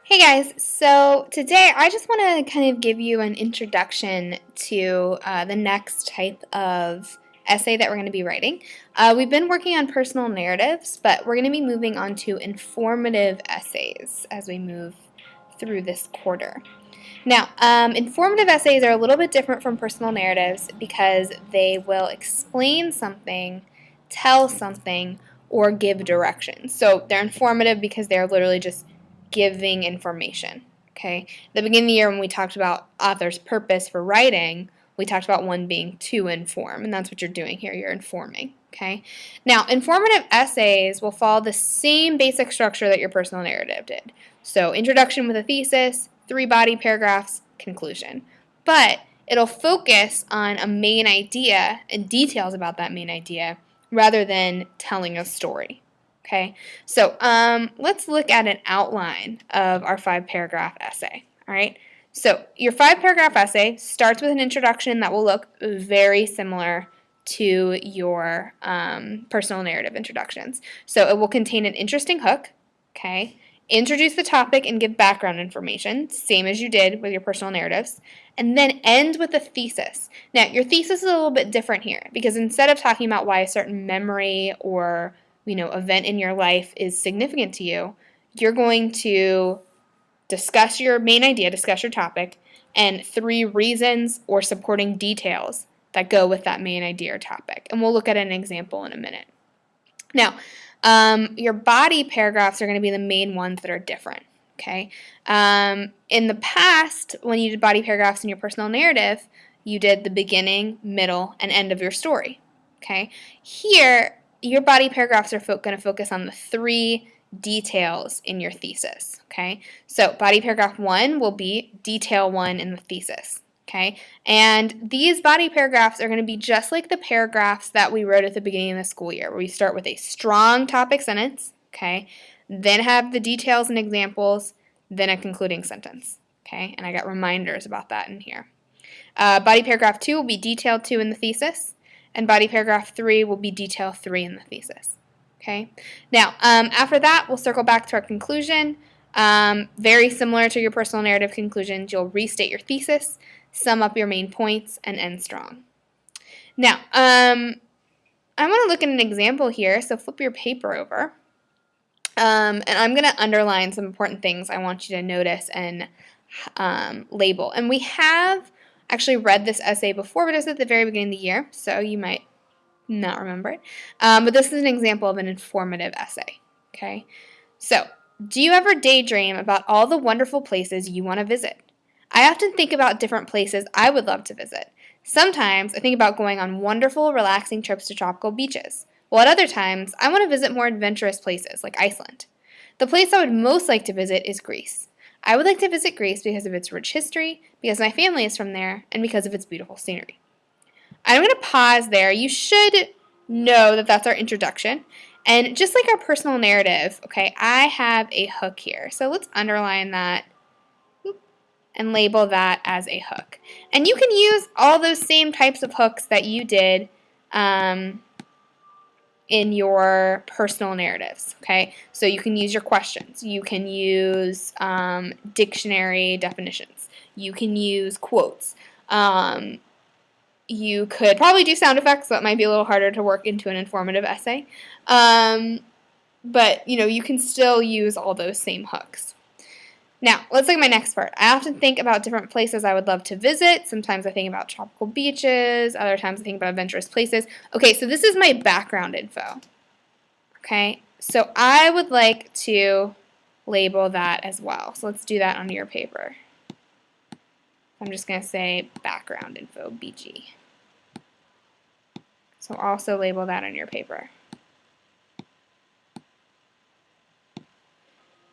Hey guys, so today I just want to kind of give you an introduction to the next type of essay that we're going to be writing. We've been working on personal narratives, but we're going to be moving on to informative essays as we move through this quarter. Now, informative essays are a little bit different from personal narratives because they will explain something, tell something, or give directions. So they're informative because they're literally just giving information. Okay. At the beginning of the year, when we talked about author's purpose for writing, we talked about one being to inform, and that's what you're doing here. You're informing. Okay. Now, informative essays will follow the same basic structure that your personal narrative did. So, introduction with a thesis, 3 body paragraphs, conclusion. But it'll focus on a main idea and details about that main idea rather than telling a story. Okay, so let's look at an outline of our 5-paragraph essay. All right, so your 5-paragraph essay starts with an introduction that will look very similar to your personal narrative introductions. So it will contain an interesting hook, okay, introduce the topic and give background information, same as you did with your personal narratives, and then end with a thesis. Now, your thesis is a little bit different here because instead of talking about why a certain memory or event in your life is significant to you, you're going to discuss your main idea, discuss your topic, and 3 reasons or supporting details that go with that main idea or topic. And we'll look at an example in a minute. Now, your body paragraphs are going to be the main ones that are different. Okay. In the past, when you did body paragraphs in your personal narrative, you did the beginning, middle, and end of your story. Okay. Here, your body paragraphs are going to focus on the 3 details in your thesis. Okay. So, body paragraph 1 will be detail 1 in the thesis. Okay, and these body paragraphs are going to be just like the paragraphs that we wrote at the beginning of the school year, where we start with a strong topic sentence, okay, then have the details and examples, then a concluding sentence, okay, and I got reminders about that in here. Body paragraph 2 will be detail 2 in the thesis, and body paragraph 3 will be detail 3 in the thesis, okay. Now, after that, we'll circle back to our conclusion. Very similar to your personal narrative conclusions, you'll restate your thesis, sum up your main points, and end strong. Now, I want to look at an example here, so flip your paper over. And I'm going to underline some important things I want you to notice and label. And we have actually read this essay before, but it was at the very beginning of the year, so you might not remember it. But this is an example of an informative essay. Okay, so do you ever daydream about all the wonderful places you want to visit? I often think about different places I would love to visit. Sometimes I think about going on wonderful, relaxing trips to tropical beaches, while at other times I want to visit more adventurous places like Iceland. The place I would most like to visit is Greece. I would like to visit Greece because of its rich history, because my family is from there, and because of its beautiful scenery. I'm going to pause there. You should know that that's our introduction. And just like our personal narrative, okay, I have a hook here. So let's underline that and label that as a hook. And you can use all those same types of hooks that you did in your personal narratives, okay? So you can use your questions. You can use dictionary definitions. You can use quotes. You could probably do sound effects, so that might be a little harder to work into an informative essay. But, you can still use all those same hooks. Now, let's look at my next part. I often think about different places I would love to visit. Sometimes I think about tropical beaches. Other times I think about adventurous places. Okay, so this is my background info. Okay, so I would like to label that as well. So let's do that on your paper. I'm just going to say background info, BG. So also label that on your paper.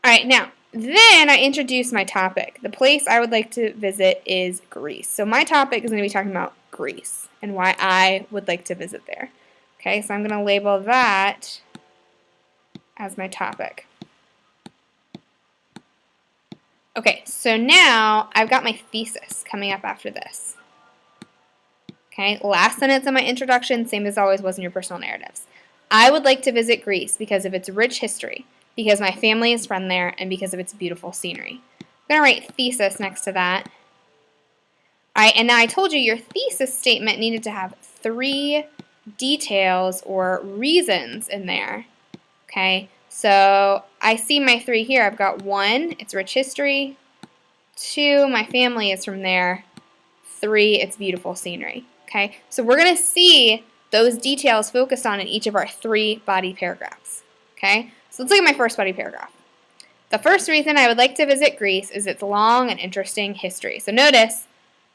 All right, now, then I introduce my topic. The place I would like to visit is Greece. So my topic is going to be talking about Greece and why I would like to visit there. Okay, so I'm going to label that as my topic. Okay, so now I've got my thesis coming up after this. Okay, last sentence of my introduction, same as always was in your personal narratives. I would like to visit Greece because of its rich history, because my family is from there, and because of its beautiful scenery. I'm going to write thesis next to that. All right, and now I told you your thesis statement needed to have 3 details or reasons in there. Okay, so I see my 3 here. I've got 1, it's rich history. 2, my family is from there. 3, it's beautiful scenery. Okay, so we're going to see those details focused on in each of our 3 body paragraphs. Okay, so let's look at my first body paragraph. The first reason I would like to visit Greece is its long and interesting history. So notice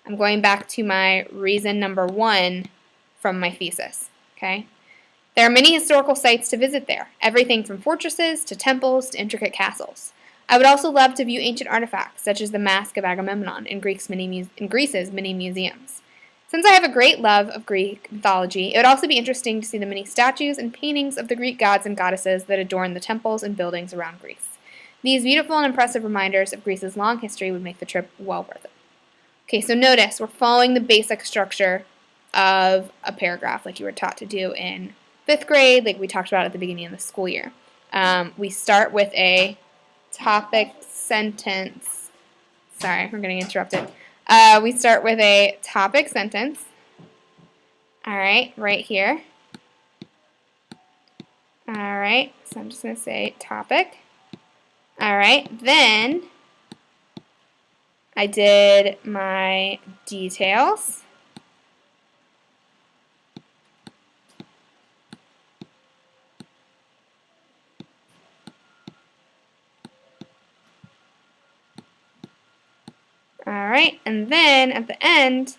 I'm going back to my reason number 1 from my thesis. Okay, there are many historical sites to visit there, everything from fortresses to temples to intricate castles. I would also love to view ancient artifacts, such as the Mask of Agamemnon in Greece's many museums. Since I have a great love of Greek mythology, it would also be interesting to see the many statues and paintings of the Greek gods and goddesses that adorn the temples and buildings around Greece. These beautiful and impressive reminders of Greece's long history would make the trip well worth it. Okay, so notice we're following the basic structure of a paragraph like you were taught to do in 5th grade, like we talked about at the beginning of the school year. We start with a topic sentence. Sorry, we're getting interrupted. We start with a topic sentence. All right, right here. All right, so I'm just going to say topic. All right, then I did my details. All right, and then at the end,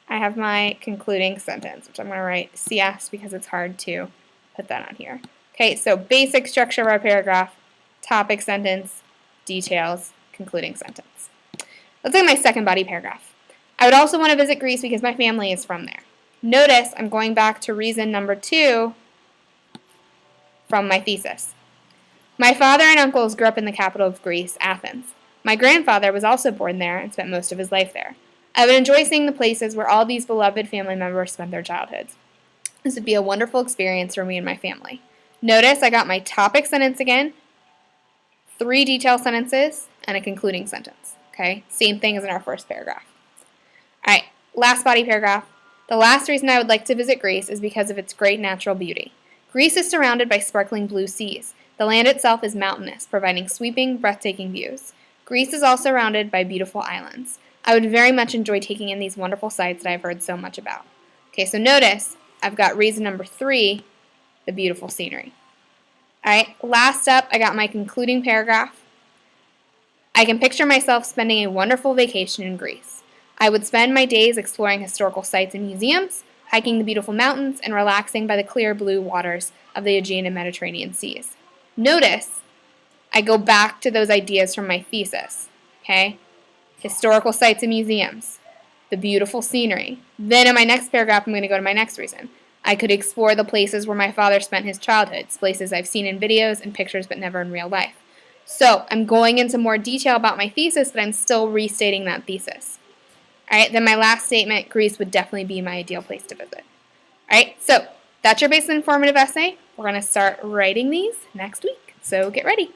I have my concluding sentence, which I'm going to write CS because it's hard to put that on here. Okay, so basic structure of our paragraph, topic sentence, details, concluding sentence. Let's look at my second body paragraph. I would also want to visit Greece because my family is from there. Notice I'm going back to reason number 2 from my thesis. My father and uncles grew up in the capital of Greece, Athens. My grandfather was also born there and spent most of his life there. I would enjoy seeing the places where all these beloved family members spent their childhoods. This would be a wonderful experience for me and my family. Notice I got my topic sentence again, 3 detail sentences, and a concluding sentence. Okay, same thing as in our first paragraph. All right, last body paragraph. The last reason I would like to visit Greece is because of its great natural beauty. Greece is surrounded by sparkling blue seas. The land itself is mountainous, providing sweeping, breathtaking views. Greece is also surrounded by beautiful islands. I would very much enjoy taking in these wonderful sights that I've heard so much about. Okay, so notice I've got reason number 3, the beautiful scenery. All right, last up, I got my concluding paragraph. I can picture myself spending a wonderful vacation in Greece. I would spend my days exploring historical sites and museums, hiking the beautiful mountains, and relaxing by the clear blue waters of the Aegean and Mediterranean seas. Notice I go back to those ideas from my thesis, okay? Historical sites and museums, the beautiful scenery. Then in my next paragraph, I'm going to go to my next reason. I could explore the places where my father spent his childhood, places I've seen in videos and pictures but never in real life. So I'm going into more detail about my thesis, but I'm still restating that thesis. All right, then my last statement, Greece would definitely be my ideal place to visit. All right, so that's your basic informative essay. We're going to start writing these next week, so get ready.